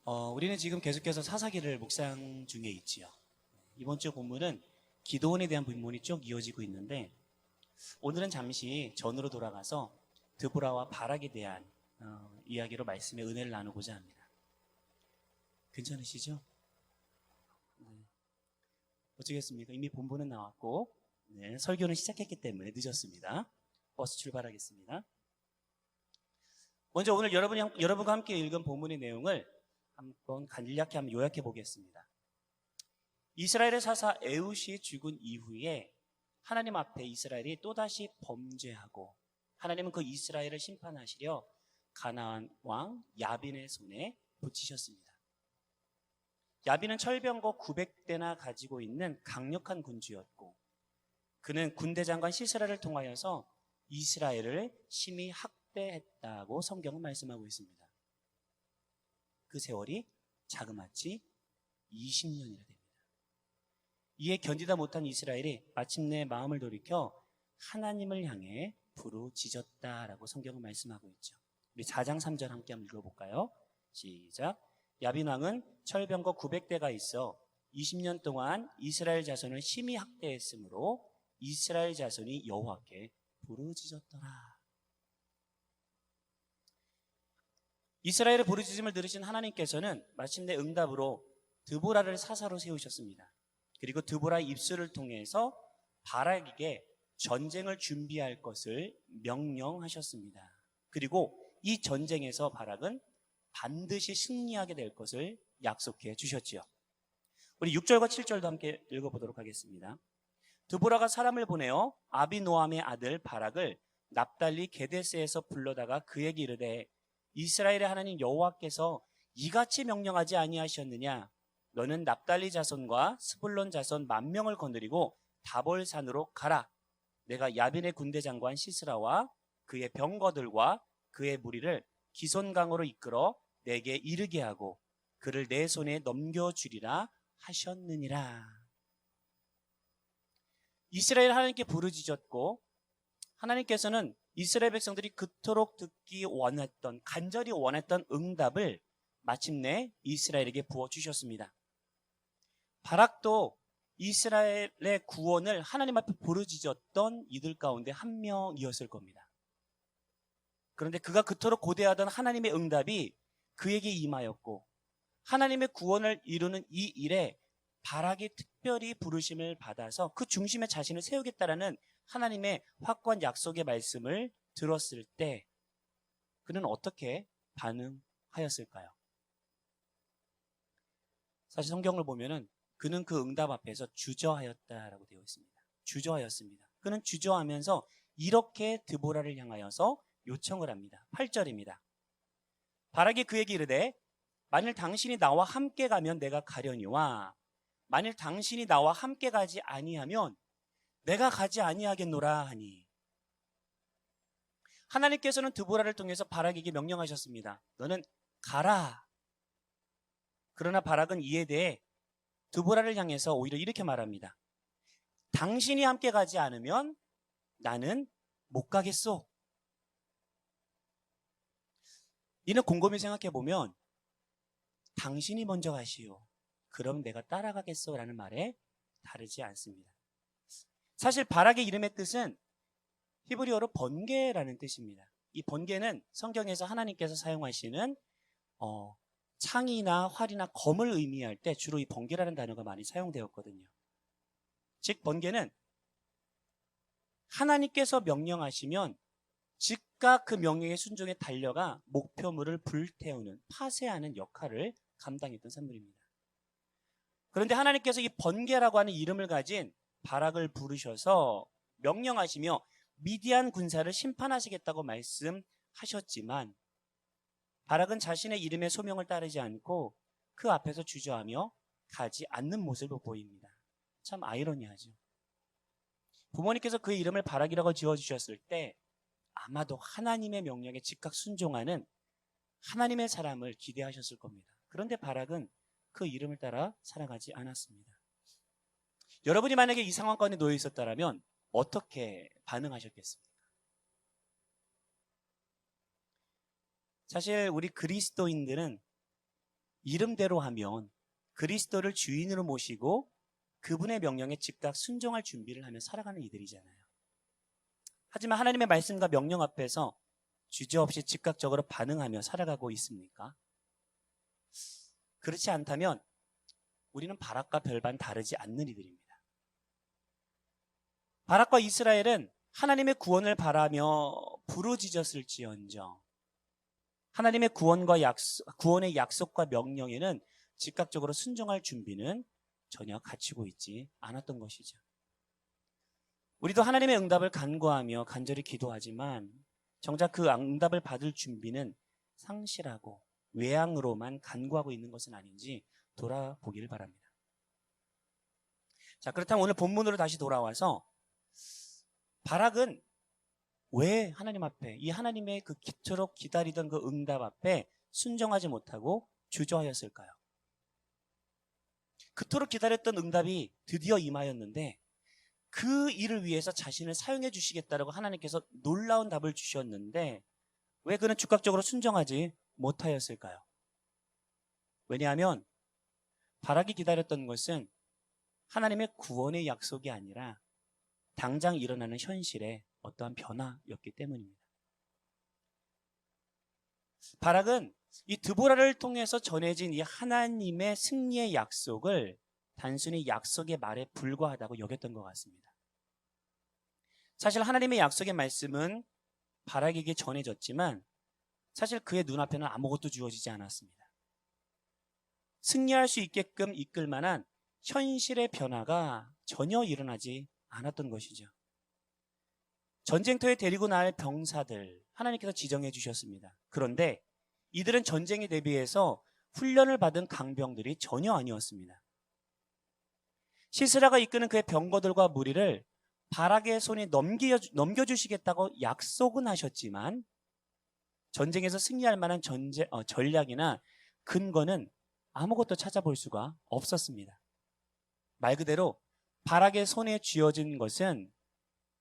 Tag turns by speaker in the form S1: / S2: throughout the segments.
S1: 우리는 지금 계속해서 사사기를 묵상 중에 있지요. 이번 주 본문은 기도원에 대한 본문이 쭉 이어지고 있는데 오늘은 잠시 전으로 돌아가서 드보라와 바락에 대한 이야기로 말씀의 은혜를 나누고자 합니다. 괜찮으시죠? 네. 어쩌겠습니까? 이미 본문은 나왔고 설교는 시작했기 때문에 늦었습니다. 버스 출발하겠습니다. 먼저 오늘 여러분과 함께 읽은 본문의 내용을 한번 간략히 한번 요약해 보겠습니다. 이스라엘의 사사 에훗이 죽은 이후에 하나님 앞에 이스라엘이 또다시 범죄하고 하나님은 그 이스라엘을 심판하시려 가나안 왕 야빈의 손에 붙이셨습니다. 야빈은 철병거 900대나 가지고 있는 강력한 군주였고 그는 군대 장관 시스라를 통하여서 이스라엘을 심히 학대했다고 성경은 말씀하고 있습니다. 그 세월이 자그마치 20년이나 됩니다. 이에 견디다 못한 이스라엘이 마침내 마음을 돌이켜 하나님을 향해 부르짖었다라고 성경은 말씀하고 있죠. 우리 4장 3절 함께 한번 읽어볼까요? 시작. 야빈 왕은 철병거 900대가 있어 20년 동안 이스라엘 자손을 심히 학대했으므로 이스라엘 자손이 여호와께 부르짖었더라. 이스라엘의 부르짖음을 들으신 하나님께서는 마침내 응답으로 드보라를 사사로 세우셨습니다. 그리고 드보라의 입술을 통해서 바락에게 전쟁을 준비할 것을 명령하셨습니다. 그리고 이 전쟁에서 바락은 반드시 승리하게 될 것을 약속해 주셨지요. 우리 6절과 7절도 함께 읽어보도록 하겠습니다. 드보라가 사람을 보내어 아비노함의 아들 바락을 납달리 게데스에서 불러다가 그에게 이르되 이스라엘의 하나님 여호와께서 이같이 명령하지 아니하셨느냐? 너는 납달리 자손과 스불론 자손 10,000명을 거느리고 다볼산으로 가라. 내가 야빈의 군대 장관 시스라와 그의 병거들과 그의 무리를 기손강으로 이끌어 내게 이르게 하고 그를 내 손에 넘겨주리라 하셨느니라. 이스라엘 하나님께 부르짖었고 하나님께서는 이스라엘 백성들이 그토록 듣기 원했던, 간절히 원했던 응답을 마침내 이스라엘에게 부어주셨습니다. 바락도 이스라엘의 구원을 하나님 앞에 부르짖었던 이들 가운데 한 명이었을 겁니다. 그런데 그가 그토록 고대하던 하나님의 응답이 그에게 임하였고 하나님의 구원을 이루는 이 일에 바락이 특별히 부르심을 받아서 그 중심에 자신을 세우겠다라는 하나님의 확고한 약속의 말씀을 들었을 때 그는 어떻게 반응하였을까요? 사실 성경을 보면은 그는 그 응답 앞에서 주저하였다라고 되어 있습니다. 주저하였습니다. 그는 주저하면서 이렇게 드보라를 향하여서 요청을 합니다. 8절입니다. 바락이 그에게 이르되 만일 당신이 나와 함께 가면 내가 가려니와 만일 당신이 나와 함께 가지 아니하면 내가 가지 아니하겠노라 하니. 하나님께서는 드보라를 통해서 바락에게 명령하셨습니다. 너는 가라. 그러나 바락은 이에 대해 드보라를 향해서 오히려 이렇게 말합니다. 당신이 함께 가지 않으면 나는 못 가겠소. 이는 곰곰이 생각해 보면 당신이 먼저 가시오. 그럼 내가 따라가겠소 라는 말에 다르지 않습니다. 사실 바락의 이름의 뜻은 히브리어로 번개라는 뜻입니다. 이 번개는 성경에서 하나님께서 사용하시는 창이나 활이나 검을 의미할 때 주로 이 번개라는 단어가 많이 사용되었거든요. 즉 번개는 하나님께서 명령하시면 즉각 그 명령에 순종해 달려가 목표물을 불태우는, 파쇄하는 역할을 감당했던 산물입니다. 그런데 하나님께서 이 번개라고 하는 이름을 가진 바락을 부르셔서 명령하시며 미디안 군사를 심판하시겠다고 말씀하셨지만 바락은 자신의 이름의 소명을 따르지 않고 그 앞에서 주저하며 가지 않는 모습을 보입니다. 참 아이러니하죠. 부모님께서 그의 이름을 바락이라고 지어주셨을 때 아마도 하나님의 명령에 즉각 순종하는 하나님의 사람을 기대하셨을 겁니다. 그런데 바락은 그 이름을 따라 살아가지 않았습니다. 여러분이 만약에 이 상황 가운데 놓여 있었다면 어떻게 반응하셨겠습니까? 사실 우리 그리스도인들은 이름대로 하면 그리스도를 주인으로 모시고 그분의 명령에 즉각 순종할 준비를 하며 살아가는 이들이잖아요. 하지만 하나님의 말씀과 명령 앞에서 주저없이 즉각적으로 반응하며 살아가고 있습니까? 그렇지 않다면 우리는 바락과 별반 다르지 않는 이들입니다. 바락과 이스라엘은 하나님의 구원을 바라며 부르짖었을지언정 하나님의 구원의 약속과 명령에는 즉각적으로 순종할 준비는 전혀 갖추고 있지 않았던 것이죠. 우리도 하나님의 응답을 간구하며 간절히 기도하지만 정작 그 응답을 받을 준비는 상실하고 외양으로만 간구하고 있는 것은 아닌지 돌아보기를 바랍니다. 자, 그렇다면 오늘 본문으로 다시 돌아와서 바락은 왜 하나님 앞에 이 하나님의 그 그토록 기다리던 그 응답 앞에 순종하지 못하고 주저하였을까요? 그토록 기다렸던 응답이 드디어 임하였는데 그 일을 위해서 자신을 사용해 주시겠다라고 하나님께서 놀라운 답을 주셨는데 왜 그는 즉각적으로 순종하지 못하였을까요? 왜냐하면 바락이 기다렸던 것은 하나님의 구원의 약속이 아니라 당장 일어나는 현실의 어떠한 변화였기 때문입니다. 바락은 이 드보라를 통해서 전해진 이 하나님의 승리의 약속을 단순히 약속의 말에 불과하다고 여겼던 것 같습니다. 사실 하나님의 약속의 말씀은 바락에게 전해졌지만 사실 그의 눈앞에는 아무것도 주어지지 않았습니다. 승리할 수 있게끔 이끌 만한 현실의 변화가 전혀 일어나지 않았던 것이죠. 전쟁터에 데리고 나갈 병사들 하나님께서 지정해 주셨습니다. 그런데 이들은 전쟁에 대비해서 훈련을 받은 강병들이 전혀 아니었습니다. 시스라가 이끄는 그의 병거들과 무리를 바락의 손에 넘겨주시겠다고 약속은 하셨지만 전쟁에서 승리할 만한 전략이나 근거는 아무것도 찾아볼 수가 없었습니다. 말 그대로 바락의 손에 쥐어진 것은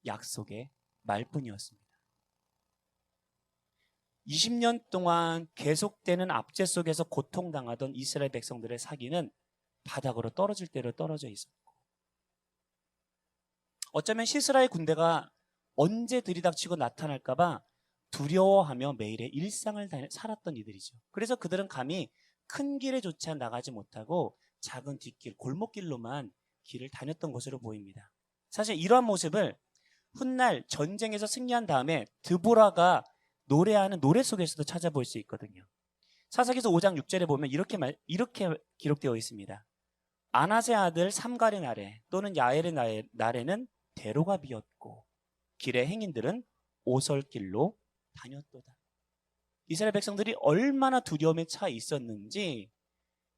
S1: 약속의 말뿐이었습니다. 20년 동안 계속되는 압제 속에서 고통당하던 이스라엘 백성들의 사기는 바닥으로 떨어질 대로 떨어져 있었고 어쩌면 시스라의 군대가 언제 들이닥치고 나타날까봐 두려워하며 매일의 일상을 살았던 이들이죠. 그래서 그들은 감히 큰 길에조차 나가지 못하고 작은 뒷길, 골목길로만 길을 다녔던 것으로 보입니다. 사실 이러한 모습을 훗날 전쟁에서 승리한 다음에 드보라가 노래하는 노래 속에서도 찾아볼 수 있거든요. 사사기서 5장 6절에 보면 이렇게 기록되어 있습니다. 아낫의 아들 삼갈의 날에 또는 야엘의 날에는 대로가 비었고 길의 행인들은 오솔길로 다녔도다. 이스라엘 백성들이 얼마나 두려움에 차 있었는지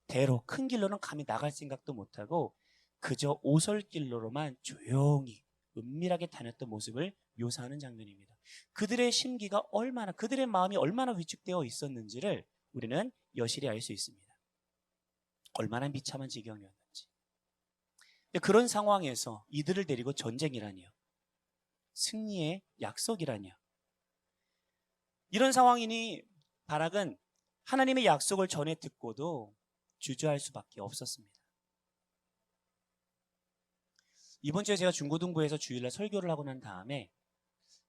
S1: 대로 큰 길로는 감히 나갈 생각도 못하고 그저 오솔길로만 조용히 은밀하게 다녔던 모습을 묘사하는 장면입니다. 그들의 심기가 얼마나, 그들의 마음이 얼마나 위축되어 있었는지를 우리는 여실히 알 수 있습니다. 얼마나 비참한 지경이었는지. 그런 상황에서 이들을 데리고 전쟁이라니요. 승리의 약속이라니요. 이런 상황이니 바락은 하나님의 약속을 전해 듣고도 주저할 수밖에 없었습니다. 이번 주에 제가 중고등부에서 주일날 설교를 하고 난 다음에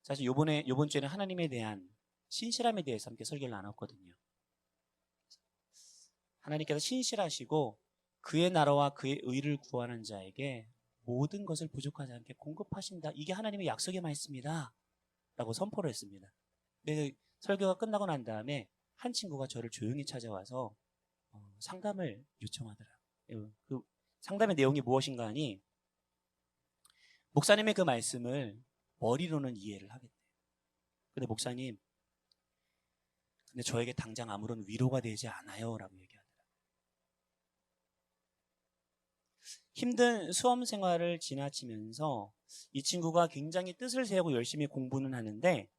S1: 사실 이번 주에는 하나님에 대한 신실함에 대해서 함께 설교를 나눴거든요. 하나님께서 신실하시고 그의 나라와 그의 의를 구하는 자에게 모든 것을 부족하지 않게 공급하신다. 이게 하나님의 약속의 말씀이다 라고 선포를 했습니다. 근데 설교가 끝나고 난 다음에 한 친구가 저를 조용히 찾아와서 상담을 요청하더라고요. 그 상담의 내용이 무엇인가 하니 목사님의 그 말씀을 머리로는 이해를 하겠대요. 근데 목사님, 근데 저에게 당장 아무런 위로가 되지 않아요 라고 얘기하더라고요. 힘든 수험 생활을 지나치면서 이 친구가 굉장히 뜻을 세우고 열심히 공부는 하는데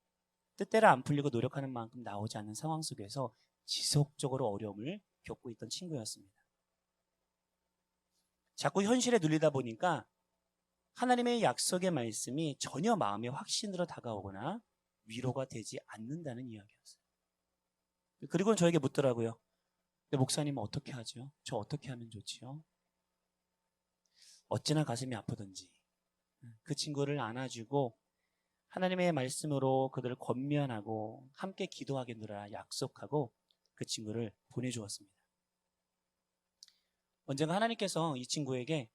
S1: 뜻대로 안 풀리고 노력하는 만큼 나오지 않는 상황 속에서 지속적으로 어려움을 겪고 있던 친구였습니다. 자꾸 현실에 눌리다 보니까 하나님의 약속의 말씀이 전혀 마음의 확신으로 다가오거나 위로가 되지 않는다는 이야기였어요. 그리고 저에게 묻더라고요. 근데 목사님은 어떻게 하죠? 저 어떻게 하면 좋지요? 어찌나 가슴이 아프든지 그 친구를 안아주고 하나님의 말씀으로 그들을 권면하고 함께 기도하겠노라 약속하고 그 친구를 보내주었습니다. 언젠가 하나님께서 이 친구에게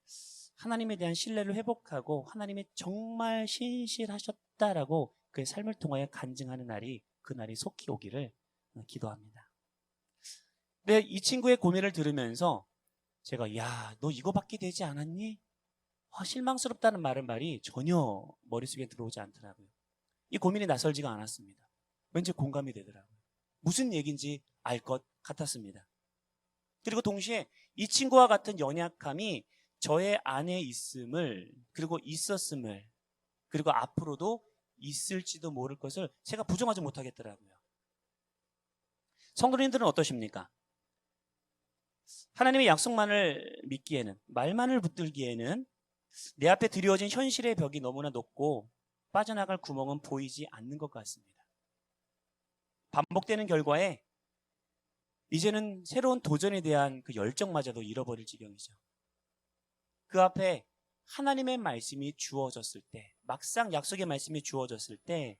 S1: 하나님에 대한 신뢰를 회복하고 하나님이 정말 신실하셨다라고 그의 삶을 통하여 간증하는 날이 그날이 속히 오기를 기도합니다. 근데 이 친구의 고민을 들으면서 제가 야, 너 이거밖에 되지 않았니? 실망스럽다는 말이 전혀 머릿속에 들어오지 않더라고요. 이 고민이 낯설지가 않았습니다. 왠지 공감이 되더라고요. 무슨 얘기인지 알 것 같았습니다. 그리고 동시에 이 친구와 같은 연약함이 저의 안에 있음을, 그리고 있었음을, 그리고 앞으로도 있을지도 모를 것을 제가 부정하지 못하겠더라고요. 성도님들은 어떠십니까? 하나님의 약속만을 믿기에는, 말만을 붙들기에는 내 앞에 드리워진 현실의 벽이 너무나 높고 빠져나갈 구멍은 보이지 않는 것 같습니다. 반복되는 결과에 이제는 새로운 도전에 대한 그 열정마저도 잃어버릴 지경이죠. 그 앞에 하나님의 말씀이 주어졌을 때, 막상 약속의 말씀이 주어졌을 때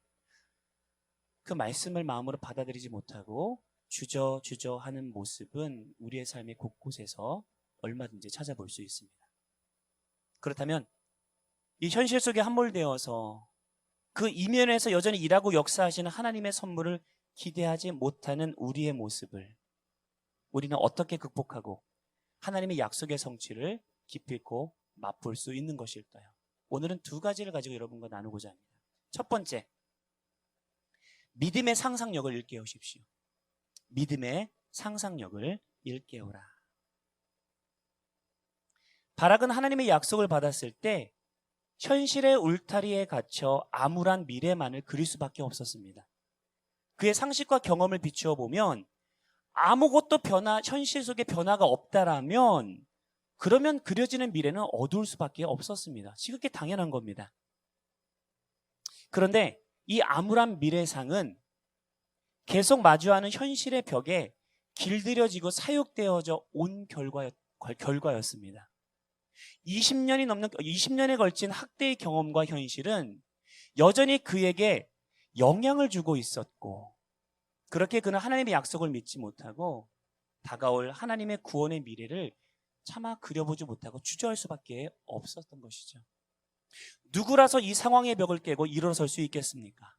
S1: 그 말씀을 마음으로 받아들이지 못하고 주저주저 하는 모습은 우리의 삶의 곳곳에서 얼마든지 찾아볼 수 있습니다. 그렇다면 이 현실 속에 함몰되어서 그 이면에서 여전히 일하고 역사하시는 하나님의 선물을 기대하지 못하는 우리의 모습을 우리는 어떻게 극복하고 하나님의 약속의 성취를 기필코 맛볼 수 있는 것일까요? 오늘은 두 가지를 가지고 여러분과 나누고자 합니다. 첫 번째, 믿음의 상상력을 일깨우십시오. 믿음의 상상력을 일깨우라. 바락은 하나님의 약속을 받았을 때 현실의 울타리에 갇혀 암울한 미래만을 그릴 수밖에 없었습니다. 그의 상식과 경험을 비추어 보면 아무것도 현실 속에 변화가 없다라면 그러면 그려지는 미래는 어두울 수밖에 없었습니다. 지극히 당연한 겁니다. 그런데 이 암울한 미래상은 계속 마주하는 현실의 벽에 길들여지고 사육되어져 온 결과였습니다. 20년에 걸친 학대의 경험과 현실은 여전히 그에게 영향을 주고 있었고, 그렇게 그는 하나님의 약속을 믿지 못하고 다가올 하나님의 구원의 미래를 차마 그려보지 못하고 주저할 수밖에 없었던 것이죠. 누구라서 이 상황의 벽을 깨고 일어설 수 있겠습니까?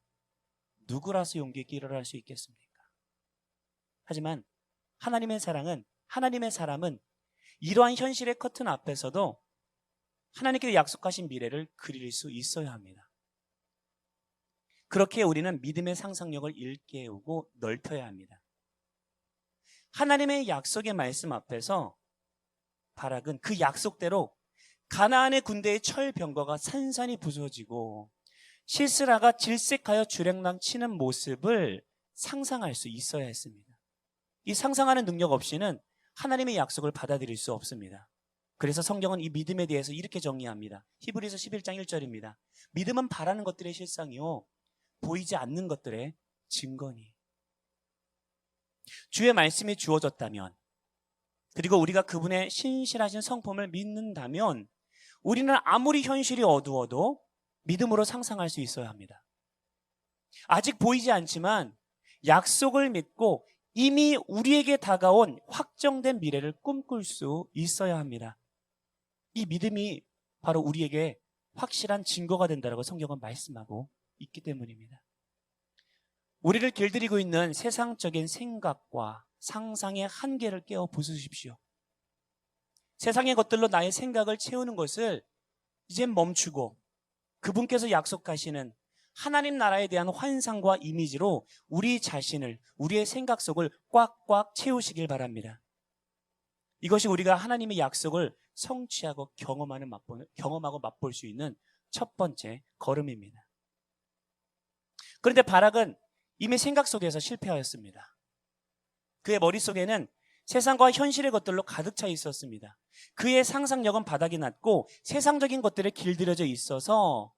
S1: 누구라서 용기 있게 일어날 수 있겠습니까? 하지만 하나님의 사람은 이러한 현실의 커튼 앞에서도 하나님께서 약속하신 미래를 그릴 수 있어야 합니다. 그렇게 우리는 믿음의 상상력을 일깨우고 넓혀야 합니다. 하나님의 약속의 말씀 앞에서 바락은 그 약속대로 가나안의 군대의 철병거가 산산이 부서지고 시스라가 질색하여 주랭랑 치는 모습을 상상할 수 있어야 했습니다. 이 상상하는 능력 없이는 하나님의 약속을 받아들일 수 없습니다. 그래서 성경은 이 믿음에 대해서 이렇게 정의합니다. 히브리서 11장 1절입니다. 믿음은 바라는 것들의 실상이요 보이지 않는 것들의 증거니. 주의 말씀이 주어졌다면, 그리고 우리가 그분의 신실하신 성품을 믿는다면 우리는 아무리 현실이 어두워도 믿음으로 상상할 수 있어야 합니다. 아직 보이지 않지만 약속을 믿고 이미 우리에게 다가온 확정된 미래를 꿈꿀 수 있어야 합니다. 이 믿음이 바로 우리에게 확실한 증거가 된다고 성경은 말씀하고 있기 때문입니다. 우리를 길들이고 있는 세상적인 생각과 상상의 한계를 깨어 부수십시오. 세상의 것들로 나의 생각을 채우는 것을 이제 멈추고 그분께서 약속하시는 하나님 나라에 대한 환상과 이미지로 우리 자신을, 우리의 생각 속을 꽉꽉 채우시길 바랍니다. 이것이 우리가 하나님의 약속을 성취하고 경험하고 맛볼 수 있는 첫 번째 걸음입니다. 그런데 바락은 이미 생각 속에서 실패하였습니다. 그의 머릿속에는 세상과 현실의 것들로 가득 차 있었습니다. 그의 상상력은 바닥이 났고 세상적인 것들에 길들여져 있어서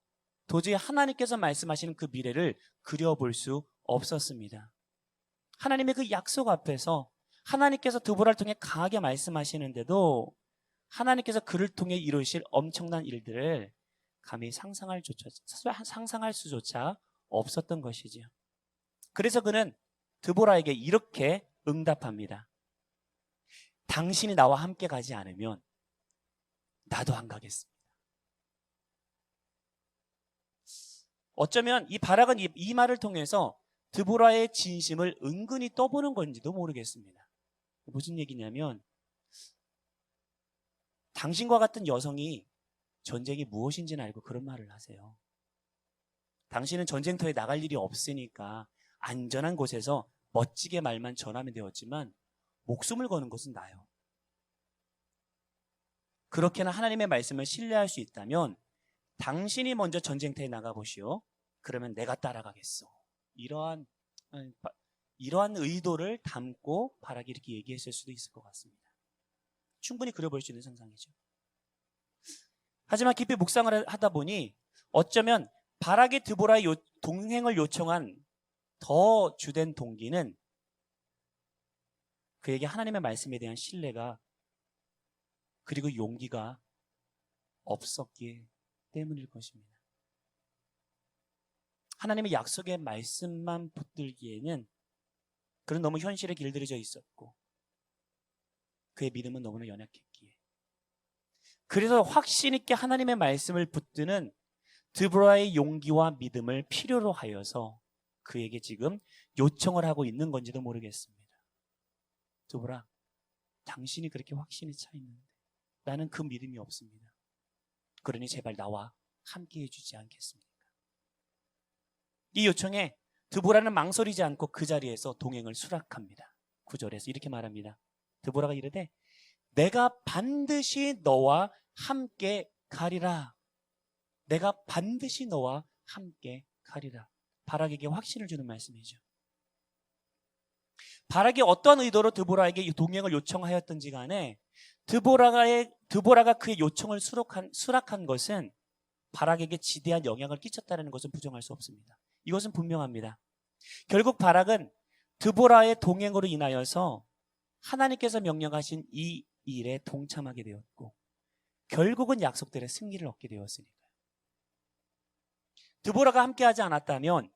S1: 도저히 하나님께서 말씀하시는 그 미래를 그려볼 수 없었습니다. 하나님의 그 약속 앞에서 하나님께서 드보라를 통해 강하게 말씀하시는데도 하나님께서 그를 통해 이루실 엄청난 일들을 감히 상상할 수조차 없었던 것이지요. 그래서 그는 드보라에게 이렇게 응답합니다. 당신이 나와 함께 가지 않으면 나도 안 가겠습니다. 어쩌면 이 바락은 이 말을 통해서 드보라의 진심을 은근히 떠보는 건지도 모르겠습니다. 무슨 얘기냐면, 당신과 같은 여성이 전쟁이 무엇인지는 알고 그런 말을 하세요. 당신은 전쟁터에 나갈 일이 없으니까 안전한 곳에서 멋지게 말만 전하면 되었지만 목숨을 거는 것은 나요. 그렇게나 하나님의 말씀을 신뢰할 수 있다면 당신이 먼저 전쟁터에 나가보시오. 그러면 내가 따라가겠소. 이러한 의도를 담고 바락이 이렇게 얘기했을 수도 있을 것 같습니다. 충분히 그려볼 수 있는 상상이죠. 하지만 깊이 묵상을 하다 보니 어쩌면 바락이 드보라의 동행을 요청한 더 주된 동기는 그에게 하나님의 말씀에 대한 신뢰가 그리고 용기가 없었기 때문일 것입니다. 하나님의 약속의 말씀만 붙들기에는 그는 너무 현실에 길들여져 있었고 그의 믿음은 너무나 연약했기에, 그래서 확신 있게 하나님의 말씀을 붙드는 드보라의 용기와 믿음을 필요로 하여서 그에게 지금 요청을 하고 있는 건지도 모르겠습니다. 드보라, 당신이 그렇게 확신이 차 있는데 나는 그 믿음이 없습니다. 그러니 제발 나와 함께 해주지 않겠습니까? 이 요청에 드보라는 망설이지 않고 그 자리에서 동행을 수락합니다. 9절에서 이렇게 말합니다. 드보라가 이르되 내가 반드시 너와 함께 가리라. 내가 반드시 너와 함께 가리라. 바락에게 확신을 주는 말씀이죠. 바락이 어떤 의도로 드보라에게 동행을 요청하였던지 간에 드보라가 그의 요청을 수락한 것은 바락에게 지대한 영향을 끼쳤다는 것은 부정할 수 없습니다. 이것은 분명합니다. 결국 바락은 드보라의 동행으로 인하여서 하나님께서 명령하신 이 일에 동참하게 되었고 결국은 약속들의 승리를 얻게 되었으니까요. 드보라가 함께하지 않았다면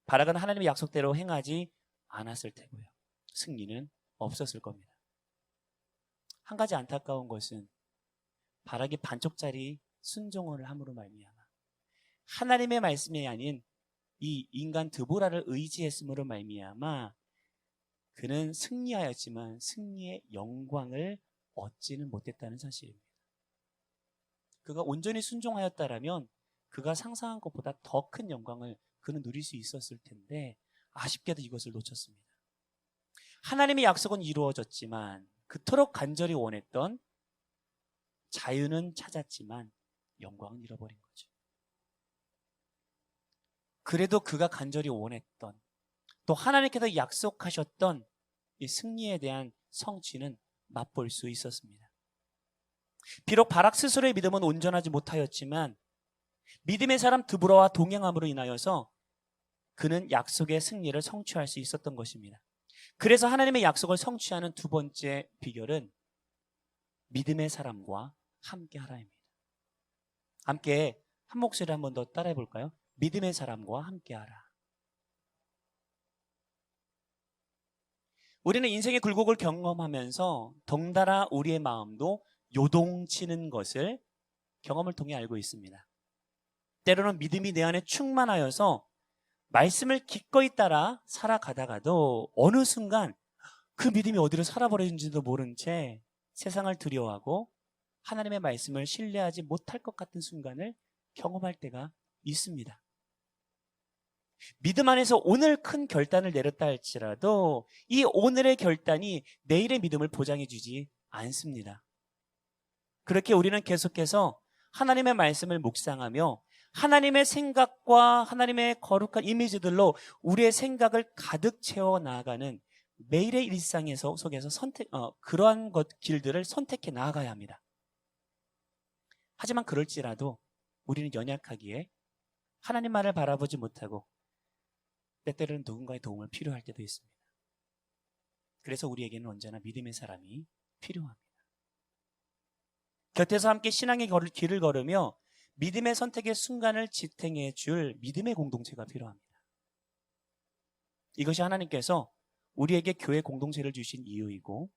S1: 바락은 하나님의 약속대로 행하지 않았을 테고요. 승리는 없었을 겁니다. 한 가지 안타까운 것은 바락이 반쪽짜리 순종을 함으로 말미암아 하나님의 말씀이 아닌 이 인간 드보라를 의지했음으로 말미암아 그는 승리하였지만 승리의 영광을 얻지는 못했다는 사실입니다. 그가 온전히 순종하였다라면 그가 상상한 것보다 더 큰 영광을 그는 누릴 수 있었을 텐데 아쉽게도 이것을 놓쳤습니다. 하나님의 약속은 이루어졌지만 그토록 간절히 원했던 자유는 찾았지만 영광은 잃어버린 거죠. 그래도 그가 간절히 원했던 또 하나님께서 약속하셨던 이 승리에 대한 성취는 맛볼 수 있었습니다. 비록 바락 스스로의 믿음은 온전하지 못하였지만 믿음의 사람 드보라와 동행함으로 인하여서 그는 약속의 승리를 성취할 수 있었던 것입니다. 그래서 하나님의 약속을 성취하는 두 번째 비결은 믿음의 사람과 함께 하라입니다. 함께 한 목소리 한 번 더 따라해 볼까요? 믿음의 사람과 함께 하라. 우리는 인생의 굴곡을 경험하면서 덩달아 우리의 마음도 요동치는 것을 경험을 통해 알고 있습니다. 때로는 믿음이 내 안에 충만하여서 말씀을 기꺼이 따라 살아가다가도 어느 순간 그 믿음이 어디로 살아버리는지도 모른 채 세상을 두려워하고 하나님의 말씀을 신뢰하지 못할 것 같은 순간을 경험할 때가 있습니다. 믿음 안에서 오늘 큰 결단을 내렸다 할지라도 이 오늘의 결단이 내일의 믿음을 보장해 주지 않습니다. 그렇게 우리는 계속해서 하나님의 말씀을 묵상하며 하나님의 생각과 하나님의 거룩한 이미지들로 우리의 생각을 가득 채워 나아가는 매일의 일상에서 속에서 그러한 길들을 선택해 나아가야 합니다. 하지만 그럴지라도 우리는 연약하기에 하나님만을 바라보지 못하고 때때로는 누군가의 도움을 필요할 때도 있습니다. 그래서 우리에게는 언제나 믿음의 사람이 필요합니다. 곁에서 함께 신앙의 길을 걸으며 믿음의 선택의 순간을 지탱해 줄 믿음의 공동체가 필요합니다. 이것이 하나님께서 우리에게 교회 공동체를 주신 이유이고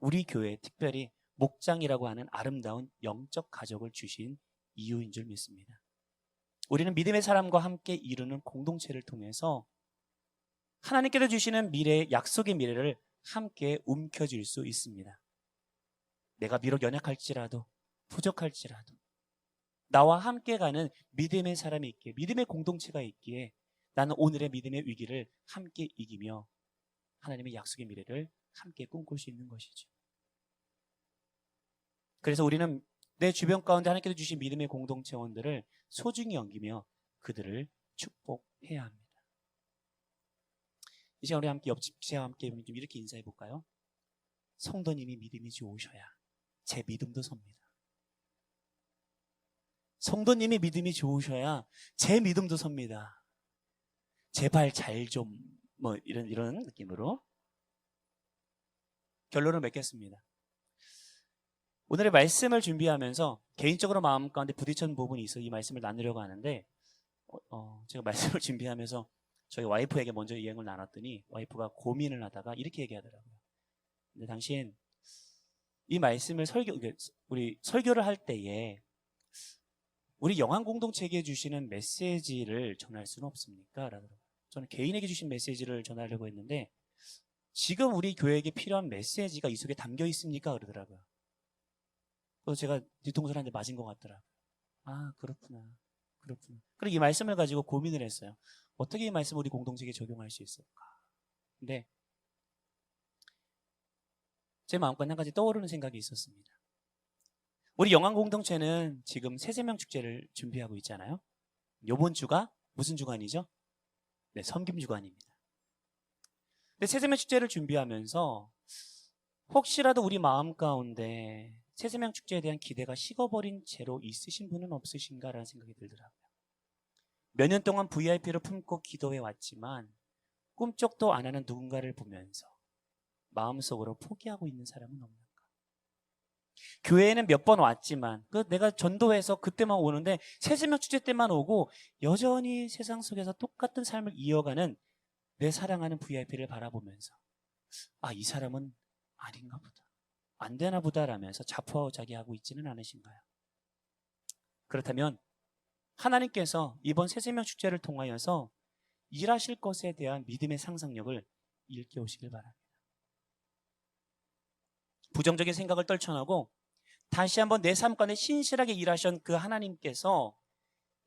S1: 우리 교회에 특별히 목장이라고 하는 아름다운 영적 가족을 주신 이유인 줄 믿습니다. 우리는 믿음의 사람과 함께 이루는 공동체를 통해서 하나님께서 주시는 미래의 약속의 미래를 함께 움켜쥘 수 있습니다. 내가 비록 연약할지라도 부족할지라도 나와 함께 가는 믿음의 사람이 있기에, 믿음의 공동체가 있기에 나는 오늘의 믿음의 위기를 함께 이기며 하나님의 약속의 미래를 함께 꿈꿀 수 있는 것이죠. 그래서 우리는 내 주변 가운데 하나님께서 주신 믿음의 공동체원들을 소중히 여기며 그들을 축복해야 합니다. 이 시간 우리 함께 옆집과 함께 좀 이렇게 인사해 볼까요? 성도님이 믿음이 좋으셔야 제 믿음도 섭니다. 성도님이 믿음이 좋으셔야 제 믿음도 섭니다. 제발 잘 좀 이런 느낌으로 결론을 맺겠습니다. 오늘의 말씀을 준비하면서 개인적으로 마음 가운데 부딪혔던 부분이 있어 이 말씀을 나누려고 하는데 제가 말씀을 준비하면서 저희 와이프에게 먼저 이 얘기를 나눴더니 와이프가 고민을 하다가 이렇게 얘기하더라고요. 근데 당신 이 말씀을 우리 설교를 할 때에 우리 영안 공동체에게 주시는 메시지를 전할 수는 없습니까? 라더라고요. 저는 개인에게 주신 메시지를 전하려고 했는데 지금 우리 교회에게 필요한 메시지가 이 속에 담겨 있습니까? 그러더라고요. 그래서 제가 뒤통수를 한 대 맞은 것 같더라고요. 아, 그렇구나. 그리고 이 말씀을 가지고 고민을 했어요. 어떻게 이 말씀을 우리 공동체에 적용할 수 있을까? 근데 제 마음속에 한 가지 떠오르는 생각이 있었습니다. 우리 영안 공동체는 지금 세세명 축제를 준비하고 있잖아요. 이번 주가 무슨 주간이죠? 네, 섬김 주간입니다. 근데 세세명 축제를 준비하면서 혹시라도 우리 마음 가운데 세세명 축제에 대한 기대가 식어버린 채로 있으신 분은 없으신가라는 생각이 들더라고요. 몇 년 동안 VIP를 품고 기도해 왔지만 꿈쩍도 안 하는 누군가를 보면서 마음속으로 포기하고 있는 사람은 없는가? 교회에는 몇 번 왔지만 내가 전도해서 그때만 오는데 세세명 축제 때만 오고 여전히 세상 속에서 똑같은 삶을 이어가는 내 사랑하는 VIP를 바라보면서 이 사람은 아닌가 보다. 안 되나 보다라면서 자포자기하고 있지는 않으신가요? 그렇다면 하나님께서 이번 세세명 축제를 통하여서 일하실 것에 대한 믿음의 상상력을 일깨우시길 바랍니다. 부정적인 생각을 떨쳐나고 다시 한번 내 삶 가운데 신실하게 일하신 그 하나님께서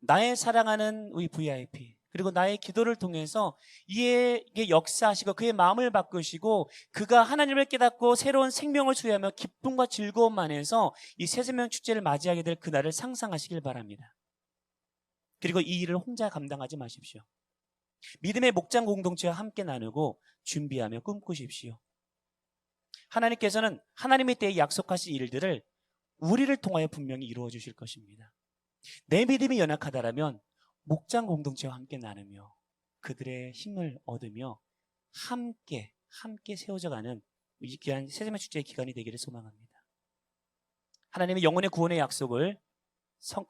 S1: 나의 사랑하는 우리 VIP 그리고 나의 기도를 통해서 이에게 역사하시고 그의 마음을 바꾸시고 그가 하나님을 깨닫고 새로운 생명을 수여하며 기쁨과 즐거움 안에서 이 세세명 축제를 맞이하게 될 그날을 상상하시길 바랍니다. 그리고 이 일을 혼자 감당하지 마십시오. 믿음의 목장 공동체와 함께 나누고 준비하며 꿈꾸십시오. 하나님께서는 하나님의 때에 약속하신 일들을 우리를 통하여 분명히 이루어 주실 것입니다. 내 믿음이 연약하다라면 목장 공동체와 함께 나누며 그들의 힘을 얻으며 함께 세워져가는 이 귀한 세세명 축제의 기간이 되기를 소망합니다. 하나님의 영혼의 구원의 약속을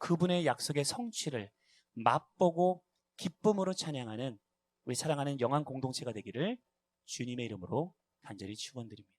S1: 그분의 약속의 성취를 맛보고 기쁨으로 찬양하는 우리 사랑하는 영안 공동체가 되기를 주님의 이름으로 간절히 축원드립니다.